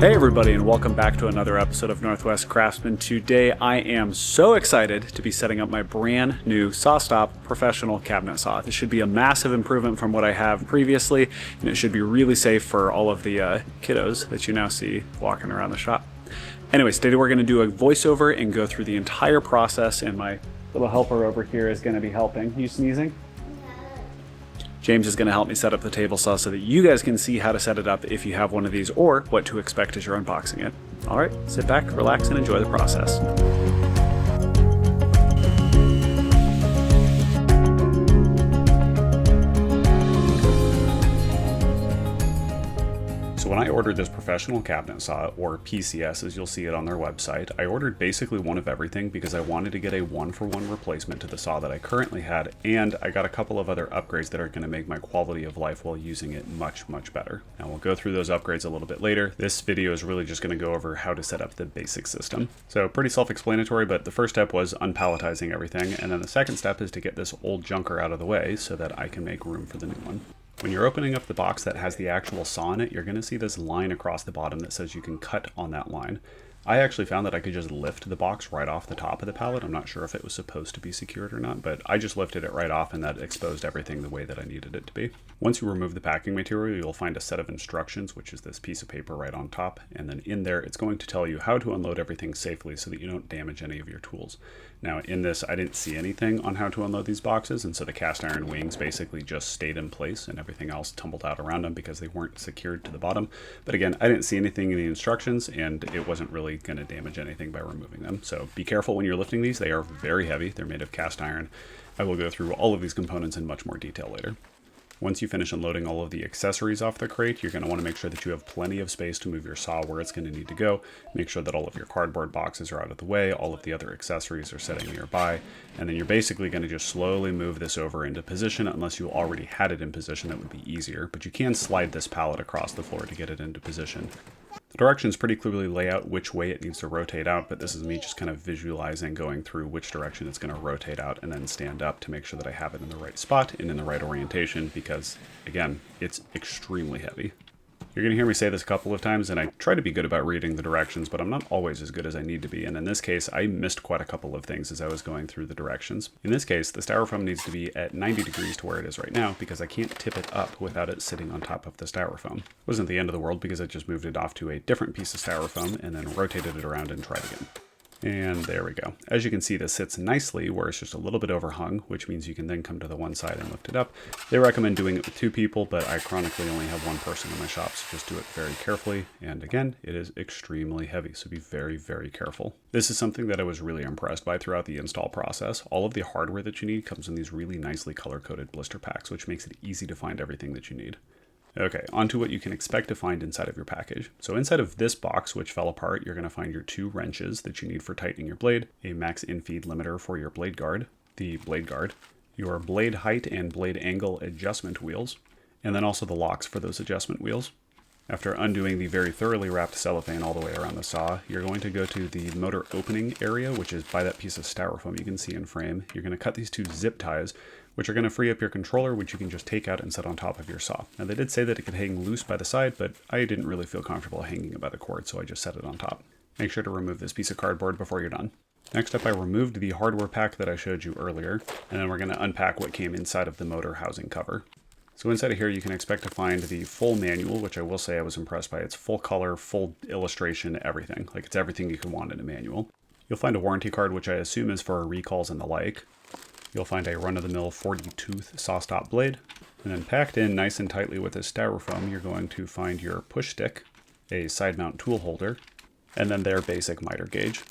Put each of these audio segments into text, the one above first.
Hey everybody, and welcome back to another episode of Northwest Craftsman. Today I am so excited to be setting up my brand new SawStop Professional Cabinet Saw. This should be a massive improvement from what I have previously, and it should be really safe for all of the kiddos that you now see walking around the shop. Anyways, today we're going to do a voiceover and go through the entire process, and my little helper over here is going to be helping. You sneezing? James is going to help me set up the table saw so that you guys can see how to set it up if you have one of these, or what to expect as you're unboxing it. All right, sit back, relax, and enjoy the process. So when I ordered this professional cabinet saw, or PCS as you'll see it on their website, I ordered basically one of everything because I wanted to get a one-for-one replacement to the saw that I currently had, and I got a couple of other upgrades that are going to make my quality of life while using it much, much better. And we'll go through those upgrades a little bit later. This video is really just going to go over how to set up the basic system. So pretty self-explanatory, but the first step was unpalletizing everything, and then the second step is to get this old junker out of the way so that I can make room for the new one. When you're opening up the box that has the actual saw in it, you're going to see this line across the bottom that says you can cut on that line. I actually found that I could just lift the box right off the top of the pallet. I'm not sure if it was supposed to be secured or not, but I just lifted it right off and that exposed everything the way that I needed it to be. Once you remove the packing material, you'll find a set of instructions, which is this piece of paper right on top. And then in there, it's going to tell you how to unload everything safely so that you don't damage any of your tools. Now in this, I didn't see anything on how to unload these boxes, and so the cast iron wings basically just stayed in place and everything else tumbled out around them because they weren't secured to the bottom. But again, I didn't see anything in the instructions, and it wasn't really going to damage anything by removing them. So be careful when you're lifting these. They are very heavy. They're made of cast iron. I will go through all of these components in much more detail later. Once you finish unloading all of the accessories off the crate, you're going to want to make sure that you have plenty of space to move your saw where it's going to need to go. Make sure that all of your cardboard boxes are out of the way, all of the other accessories are sitting nearby, and then you're basically going to just slowly move this over into position. Unless you already had it in position, that would be easier, but you can slide this pallet across the floor to get it into position. The directions pretty clearly lay out which way it needs to rotate out, but this is me just kind of visualizing going through which direction it's going to rotate out and then stand up to make sure that I have it in the right spot and in the right orientation because, again, it's extremely heavy. You're going to hear me say this a couple of times, and I try to be good about reading the directions, but I'm not always as good as I need to be, and in this case, I missed quite a couple of things as I was going through the directions. In this case, the styrofoam needs to be at 90 degrees to where it is right now, because I can't tip it up without it sitting on top of the styrofoam. It wasn't the end of the world because I just moved it off to a different piece of styrofoam and then rotated it around and tried again. And there we go. As you can see, this sits nicely where it's just a little bit overhung, which means you can then come to the one side and lift it up. They recommend doing it with two people, but I chronically only have one person in my shop, so just do it very carefully. And again, it is extremely heavy, so be very, very careful. This is something that I was really impressed by throughout the install process. All of the hardware that you need comes in these really nicely color-coded blister packs, which makes it easy to find everything that you need. Okay, on to what you can expect to find inside of your package. So inside of this box, which fell apart, you're going to find your two wrenches that you need for tightening your blade, a max infeed limiter for your blade guard, the blade guard, your blade height and blade angle adjustment wheels, and then also the locks for those adjustment wheels. After undoing the very thoroughly wrapped cellophane all the way around the saw, you're going to go to the motor opening area, which is by that piece of styrofoam you can see in frame. You're going to cut these two zip ties, which are going to free up your controller, which you can just take out and set on top of your saw. Now they did say that it could hang loose by the side, but I didn't really feel comfortable hanging it by the cord, so I just set it on top. Make sure to remove this piece of cardboard before you're done. Next up, I removed the hardware pack that I showed you earlier, and then we're going to unpack what came inside of the motor housing cover. So inside of here, you can expect to find the full manual, which I will say I was impressed by. It's full color, full illustration, everything. Like it's everything you can want in a manual. You'll find a warranty card, which I assume is for recalls and the like. You'll find a run-of-the-mill 40-tooth SawStop blade. And then packed in nice and tightly with this styrofoam, you're going to find your push stick, a side mount tool holder, and then their basic miter gauge.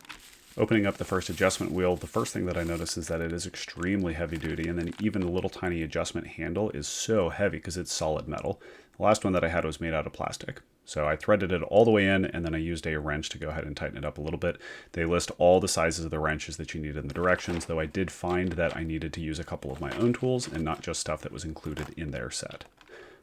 Opening up the first adjustment wheel, the first thing that I notice is that it is extremely heavy duty, and then even the little tiny adjustment handle is so heavy because it's solid metal. The last one that I had was made out of plastic. So I threaded it all the way in, and then I used a wrench to go ahead and tighten it up a little bit. They list all the sizes of the wrenches that you need in the directions, though I did find that I needed to use a couple of my own tools and not just stuff that was included in their set.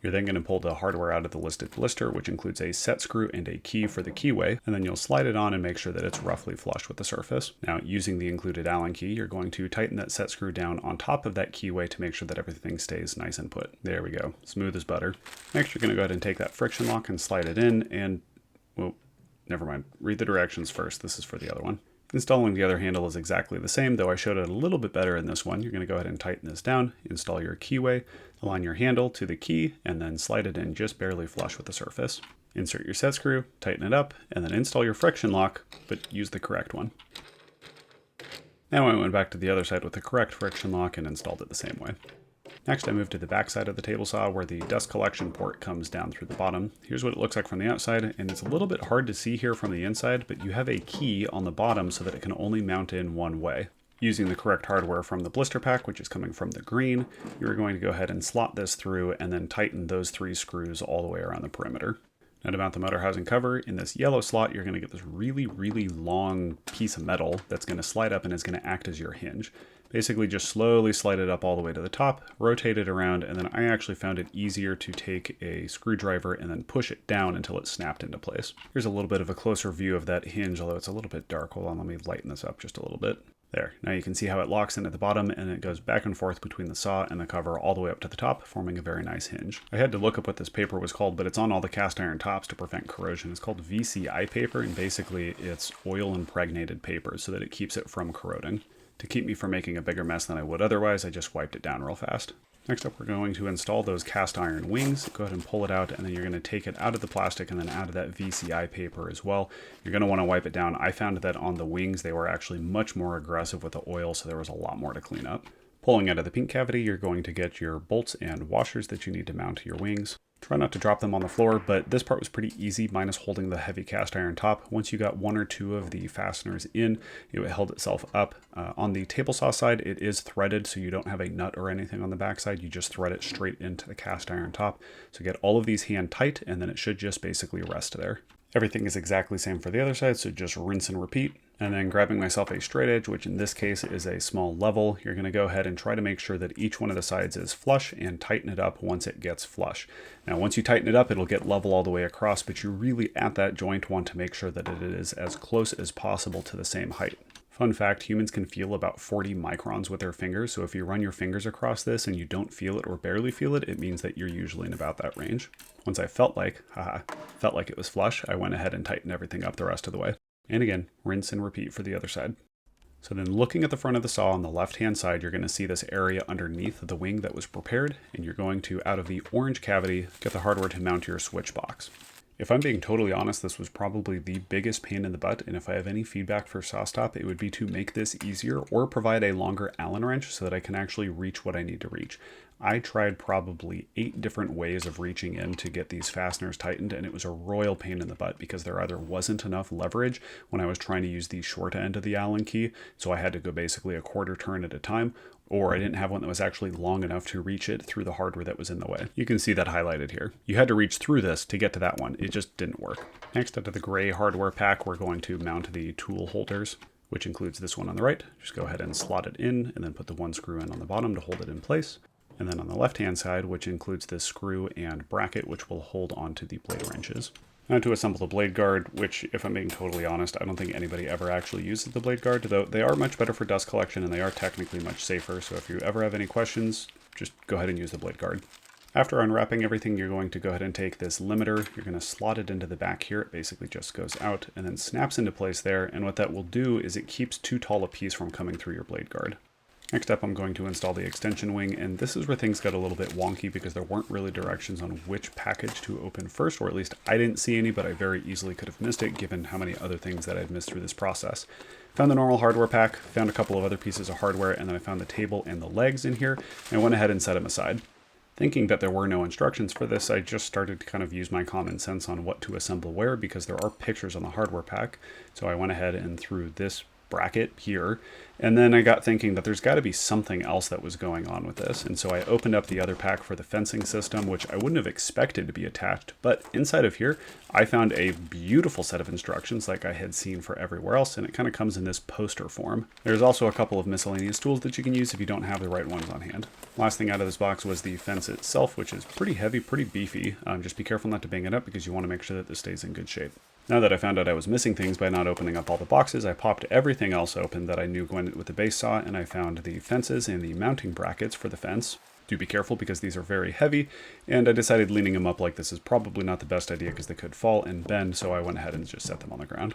You're then going to pull the hardware out of the listed blister, which includes a set screw and a key for the keyway, and then you'll slide it on and make sure that it's roughly flush with the surface. Now, using the included Allen key, you're going to tighten that set screw down on top of that keyway to make sure that everything stays nice and put. There we go, smooth as butter. Next, you're going to go ahead and take that friction lock and slide it in, and, well, never mind. Read the directions first. This is for the other one. Installing the other handle is exactly the same, though I showed it a little bit better in this one. You're going to go ahead and tighten this down, install your keyway, align your handle to the key, and then slide it in just barely flush with the surface. Insert your set screw, tighten it up, and then install your friction lock, but use the correct one. Now I went back to the other side with the correct friction lock and installed it the same way. Next, I moved to the back side of the table saw where the dust collection port comes down through the bottom. Here's what it looks like from the outside, and it's a little bit hard to see here from the inside, but you have a key on the bottom so that it can only mount in one way. Using the correct hardware from the blister pack, which is coming from the green, you're going to go ahead and slot this through and then tighten those 3 screws all the way around the perimeter. Now to mount the motor housing cover, in this yellow slot, you're going to get this really, really long piece of metal that's going to slide up and is going to act as your hinge. Basically just slowly slide it up all the way to the top, rotate it around, and then I actually found it easier to take a screwdriver and then push it down until it snapped into place. Here's a little bit of a closer view of that hinge, although it's a little bit dark. Hold on, let me lighten this up just a little bit. There, now you can see how it locks in at the bottom and it goes back and forth between the saw and the cover all the way up to the top, forming a very nice hinge. I had to look up what this paper was called, but it's on all the cast iron tops to prevent corrosion. It's called VCI paper, and basically it's oil impregnated paper so that it keeps it from corroding. To keep me from making a bigger mess than I would otherwise, I just wiped it down real fast. Next up, we're going to install those cast iron wings. Go ahead and pull it out, and then you're going to take it out of the plastic and then out of that VCI paper as well. You're going to want to wipe it down. I found that on the wings, they were actually much more aggressive with the oil, so there was a lot more to clean up. Pulling out of the pink cavity, you're going to get your bolts and washers that you need to mount your wings. Try not to drop them on the floor, but this part was pretty easy, minus holding the heavy cast iron top. Once you got 1 or 2 of the fasteners in, it held itself up. On the table saw side, it is threaded, so you don't have a nut or anything on the back side. You just thread it straight into the cast iron top. So get all of these hand tight, and then it should just basically rest there. Everything is exactly the same for the other side, so just rinse and repeat. And then grabbing myself a straight edge, which in this case is a small level, you're going to go ahead and try to make sure that each one of the sides is flush and tighten it up once it gets flush. Now once you tighten it up, it'll get level all the way across, but you really at that joint want to make sure that it is as close as possible to the same height. Fun fact, humans can feel about 40 microns with their fingers, so if you run your fingers across this and you don't feel it or barely feel it, it means that you're usually in about that range. Once I felt like it was flush, I went ahead and tightened everything up the rest of the way. And again, rinse and repeat for the other side. So then looking at the front of the saw on the left-hand side, you're going to see this area underneath the wing that was prepared, and you're going to, out of the orange cavity, get the hardware to mount your switch box. If I'm being totally honest, this was probably the biggest pain in the butt, and if I have any feedback for SawStop, it would be to make this easier or provide a longer Allen wrench so that I can actually reach what I need to reach. I tried probably 8 different ways of reaching in to get these fasteners tightened, and it was a royal pain in the butt because there either wasn't enough leverage when I was trying to use the short end of the Allen key, so I had to go basically a quarter turn at a time, or I didn't have one that was actually long enough to reach it through the hardware that was in the way. You can see that highlighted here. You had to reach through this to get to that one. It just didn't work. Next, up to the gray hardware pack, we're going to mount the tool holders, which includes this one on the right. Just go ahead and slot it in and then put the 1 screw in on the bottom to hold it in place. And then on the left-hand side, which includes this screw and bracket, which will hold onto the blade wrenches. Now to assemble the blade guard, which, if I'm being totally honest, I don't think anybody ever actually uses the blade guard, though they are much better for dust collection and they are technically much safer. So if you ever have any questions, just go ahead and use the blade guard. After unwrapping everything, you're going to go ahead and take this limiter, you're going to slot it into the back here, it basically just goes out and then snaps into place there, and what that will do is it keeps too tall a piece from coming through your blade guard. Next up, I'm going to install the extension wing, and this is where things got a little bit wonky because there weren't really directions on which package to open first, or at least I didn't see any, but I very easily could have missed it given how many other things that I've missed through this process. Found the normal hardware pack, found a couple of other pieces of hardware, and then I found the table and the legs in here, and I went ahead and set them aside. Thinking that there were no instructions for this, I just started to kind of use my common sense on what to assemble where because there are pictures on the hardware pack. So I went ahead and threw this bracket here, and then I got thinking that there's got to be something else that was going on with this, and so I opened up the other pack for the fencing system, which I wouldn't have expected to be attached, but inside of here I found a beautiful set of instructions like I had seen for everywhere else, and it kind of comes in this poster form. There's also a couple of miscellaneous tools that you can use if you don't have the right ones on hand. Last thing out of this box was the fence itself, which is pretty heavy, pretty beefy. Just be careful not to bang it up because you want to make sure that this stays in good shape. Now that I found out I was missing things by not opening up all the boxes, I popped everything else open that I knew went with the base saw, and I found the fences and the mounting brackets for the fence. Do be careful because these are very heavy, and I decided leaning them up like this is probably not the best idea because they could fall and bend, so I went ahead and just set them on the ground.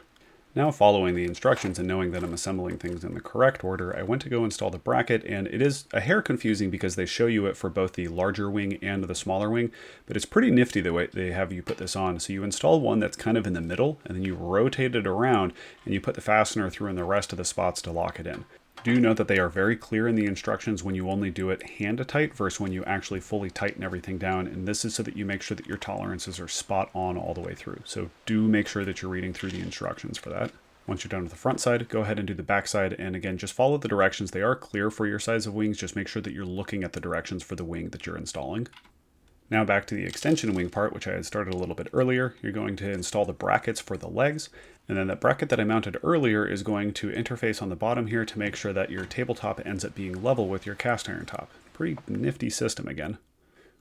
Now, following the instructions and knowing that I'm assembling things in the correct order, I went to go install the bracket, and it is a hair confusing because they show you it for both the larger wing and the smaller wing, but it's pretty nifty the way they have you put this on. So you install one that's kind of in the middle, and then you rotate it around, and you put the fastener through in the rest of the spots to lock it in. Do note that they are very clear in the instructions when you only do it hand tight versus when you actually fully tighten everything down. And this is so that you make sure that your tolerances are spot on all the way through. So do make sure that you're reading through the instructions for that. Once you're done with the front side, go ahead and do the back side. And again, just follow the directions. They are clear for your size of wings. Just make sure that you're looking at the directions for the wing that you're installing. Now back to the extension wing part, which I had started a little bit earlier. You're going to install the brackets for the legs, and then that bracket that I mounted earlier is going to interface on the bottom here to make sure that your tabletop ends up being level with your cast iron top. Pretty nifty system again.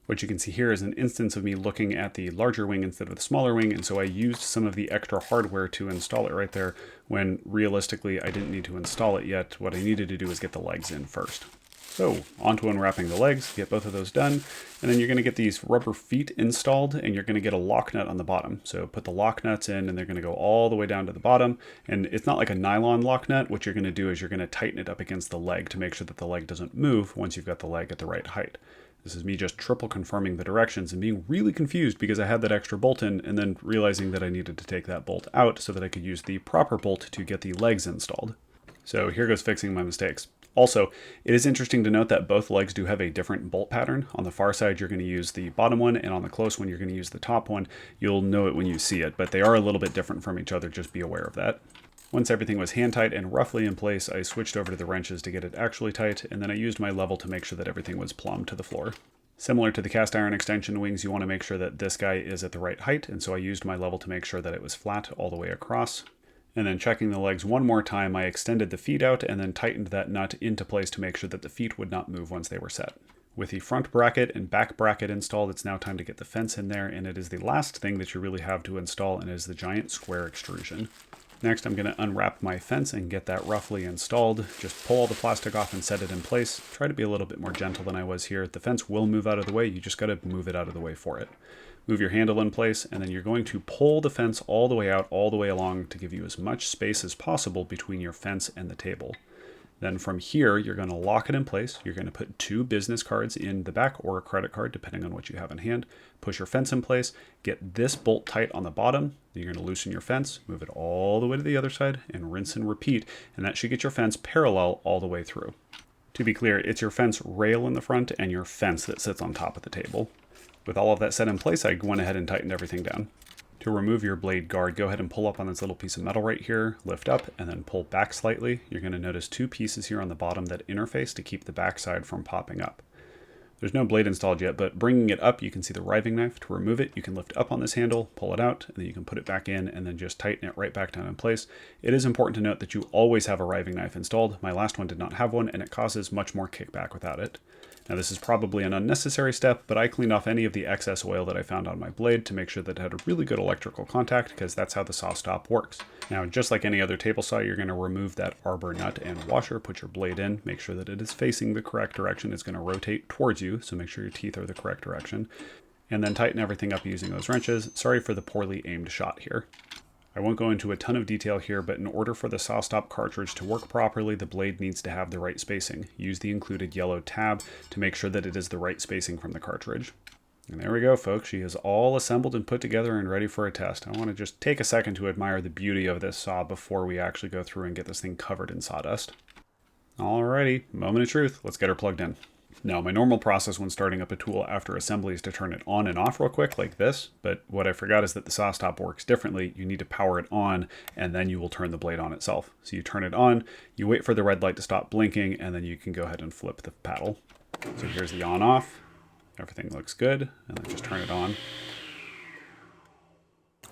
What you can see here is an instance of me looking at the larger wing instead of the smaller wing, and so I used some of the extra hardware to install it right there when realistically I didn't need to install it yet. What I needed to do is get the legs in first. So on to unwrapping the legs, get both of those done, and then you're going to get these rubber feet installed, and you're going to get a lock nut on the bottom. So put the lock nuts in, and they're going to go all the way down to the bottom, and it's not like a nylon lock nut. What you're going to do is you're going to tighten it up against the leg to make sure that the leg doesn't move once you've got the leg at the right height. This is me just triple confirming the directions and being really confused because I had that extra bolt in and then realizing that I needed to take that bolt out so that I could use the proper bolt to get the legs installed. So here goes fixing my mistakes. Also, it is interesting to note that both legs do have a different bolt pattern. On the far side, you're going to use the bottom one, and on the close one, you're going to use the top one. You'll know it when you see it, but they are a little bit different from each other. Just be aware of that. Once everything was hand tight and roughly in place, I switched over to the wrenches to get it actually tight, and then I used my level to make sure that everything was plumb to the floor. Similar to the cast iron extension wings, you want to make sure that this guy is at the right height, and so I used my level to make sure that it was flat all the way across. And then checking the legs one more time, I extended the feet out and then tightened that nut into place to make sure that the feet would not move once they were set. With the front bracket and back bracket installed, it's now time to get the fence in there, and it is the last thing that you really have to install, and it is the giant square extrusion. Next, I'm going to unwrap my fence and get that roughly installed. Just pull all the plastic off and set it in place. Try to be a little bit more gentle than I was here. The fence will move out of the way, you just got to move it out of the way for it. Move your handle in place, and then you're going to pull the fence all the way out, all the way along to give you as much space as possible between your fence and the table. Then from here, you're going to lock it in place. You're going to put 2 business cards in the back or a credit card, depending on what you have in hand. Push your fence in place, get this bolt tight on the bottom. You're going to loosen your fence, move it all the way to the other side, and rinse and repeat. And that should get your fence parallel all the way through. To be clear, it's your fence rail in the front and your fence that sits on top of the table. With all of that set in place, I went ahead and tightened everything down. To remove your blade guard, go ahead and pull up on this little piece of metal right here, lift up, and then pull back slightly. You're going to notice 2 pieces here on the bottom that interface to keep the backside from popping up. There's no blade installed yet, but bringing it up, you can see the riving knife. To remove it, you can lift up on this handle, pull it out, and then you can put it back in and then just tighten it right back down in place. It is important to note that you always have a riving knife installed. My last one did not have one, and it causes much more kickback without it. Now this is probably an unnecessary step, but I cleaned off any of the excess oil that I found on my blade to make sure that it had a really good electrical contact, because that's how the SawStop works. Now, just like any other table saw, you're going to remove that arbor nut and washer, put your blade in, make sure that it is facing the correct direction. It's going to rotate towards you, so make sure your teeth are the correct direction. And then tighten everything up using those wrenches. Sorry for the poorly aimed shot here. I won't go into a ton of detail here, but in order for the SawStop cartridge to work properly, the blade needs to have the right spacing. Use the included yellow tab to make sure that it is the right spacing from the cartridge. And there we go, folks. She is all assembled and put together and ready for a test. I want to just take a second to admire the beauty of this saw before we actually go through and get this thing covered in sawdust. Alrighty, moment of truth. Let's get her plugged in. Now, my normal process when starting up a tool after assembly is to turn it on and off real quick like this, but what I forgot is that the SawStop works differently. You need to power it on, and then you will turn the blade on itself. So you turn it on, you wait for the red light to stop blinking, and then you can go ahead and flip the paddle. So here's the on-off. Everything looks good, and then just turn it on.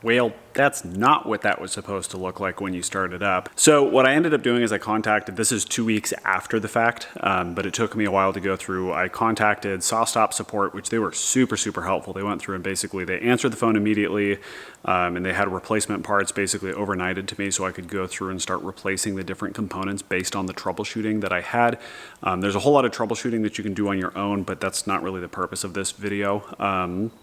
Well, that's not what that was supposed to look like when you started up. So what I ended up doing is I contacted, this is 2 weeks after the fact, but it took me a while to go through. I contacted SawStop support, which they were super, super helpful. They went through and basically they answered the phone immediately, and they had replacement parts basically overnighted to me so I could go through and start replacing the different components based on the troubleshooting that I had. There's a whole lot of troubleshooting that you can do on your own, but that's not really the purpose of this video.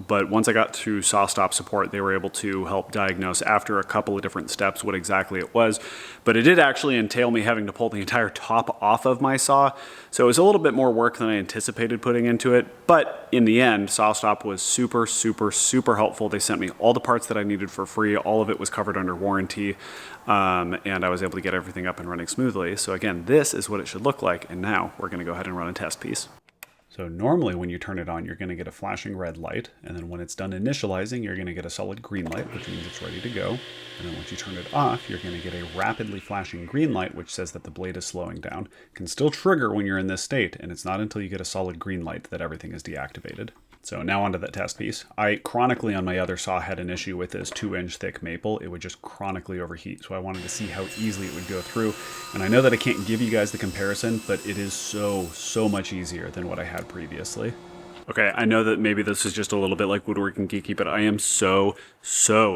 But once I got through SawStop support, they were able to help diagnose after a couple of different steps what exactly it was. But it did actually entail me having to pull the entire top off of my saw. So it was a little bit more work than I anticipated putting into it. But in the end, SawStop was super, super, super helpful. They sent me all the parts that I needed for free. All of it was covered under warranty. And I was able to get everything up and running smoothly. So again, this is what it should look like. And now we're going to go ahead and run a test piece. So normally when you turn it on, you're going to get a flashing red light. And then when it's done initializing, you're going to get a solid green light, which means it's ready to go. And then once you turn it off, you're going to get a rapidly flashing green light, which says that the blade is slowing down. It can still trigger when you're in this state. And it's not until you get a solid green light that everything is deactivated. So now onto that test piece. I chronically on my other saw had an issue with this 2-inch thick maple. It would just chronically overheat. So I wanted to see how easily it would go through. And I know that I can't give you guys the comparison, but it is so much easier than what I had previously. Okay, I know that maybe this is just a little bit like woodworking geeky, but I am so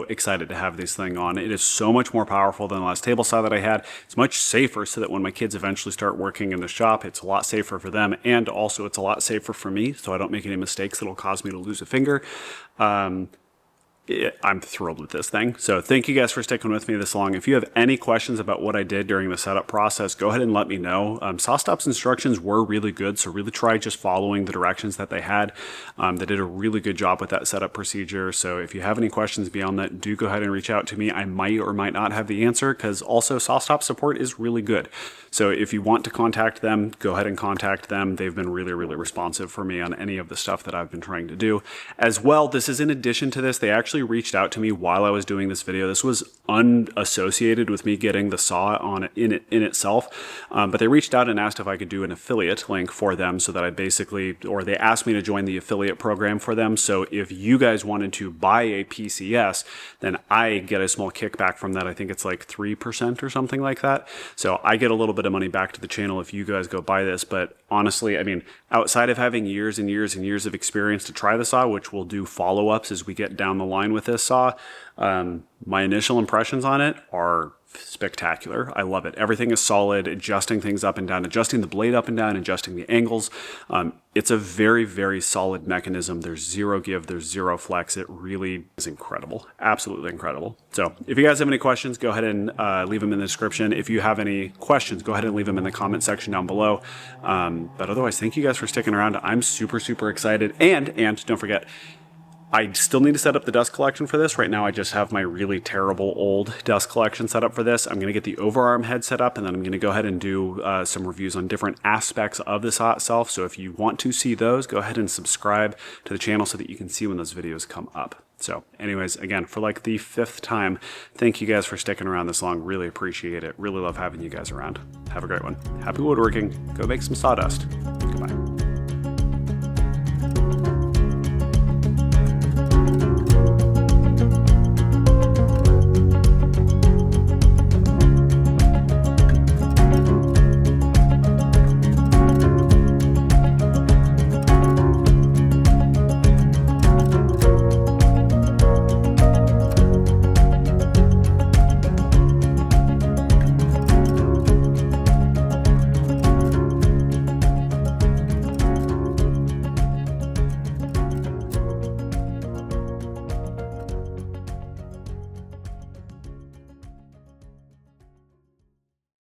excited to have this thing on. It is so much more powerful than the last table saw that I had. It's much safer so that when my kids eventually start working in the shop, it's a lot safer for them. And also it's a lot safer for me, so I don't make any mistakes that'll cause me to lose a finger. I'm thrilled with this thing. So thank you guys for sticking with me this long. If you have any questions about what I did during the setup process, go ahead and let me know. SawStop's instructions were really good, so really try just following the directions that they had. They did a really good job with that setup procedure. So if you have any questions beyond that, do go ahead and reach out to me. I might or might not have the answer because also SawStop support is really good. So if you want to contact them, go ahead and contact them. They've been really responsive for me on any of the stuff that I've been trying to do. As well, this is in addition to this, they actually reached out to me while I was doing this video. This was unassociated with me getting the saw on it in itself, but they reached out and asked if I could do an affiliate link for them so that I basically, or they asked me to join the affiliate program for them. So if you guys wanted to buy a PCS, then I get a small kickback from that. I think it's like 3% or something like that. So I get a little bit of money back to the channel if you guys go buy this. But honestly, I mean, outside of having years and years and years of experience to try the saw, which we'll do follow-ups as we get down the line with this saw, my initial impressions on it are spectacular. I love it. Everything is solid, adjusting things up and down, adjusting the blade up and down, adjusting the angles. It's a very solid mechanism. There's zero give, there's zero flex. It really is incredible. Absolutely incredible. So if you guys have any questions, go ahead and leave them in the description. If you have any questions, go ahead and leave them in the comment section down below. But otherwise, thank you guys for sticking around. I'm super excited. And don't forget, I still need to set up the dust collection for this. Right now, I just have my really terrible old dust collection set up for this. I'm going to get the overarm head set up, and then I'm going to go ahead and do some reviews on different aspects of the saw itself. So if you want to see those, go ahead and subscribe to the channel so that you can see when those videos come up. So anyways, again, for like the 5th time, thank you guys for sticking around this long. Really appreciate it. Really love having you guys around. Have a great one. Happy woodworking. Go make some sawdust.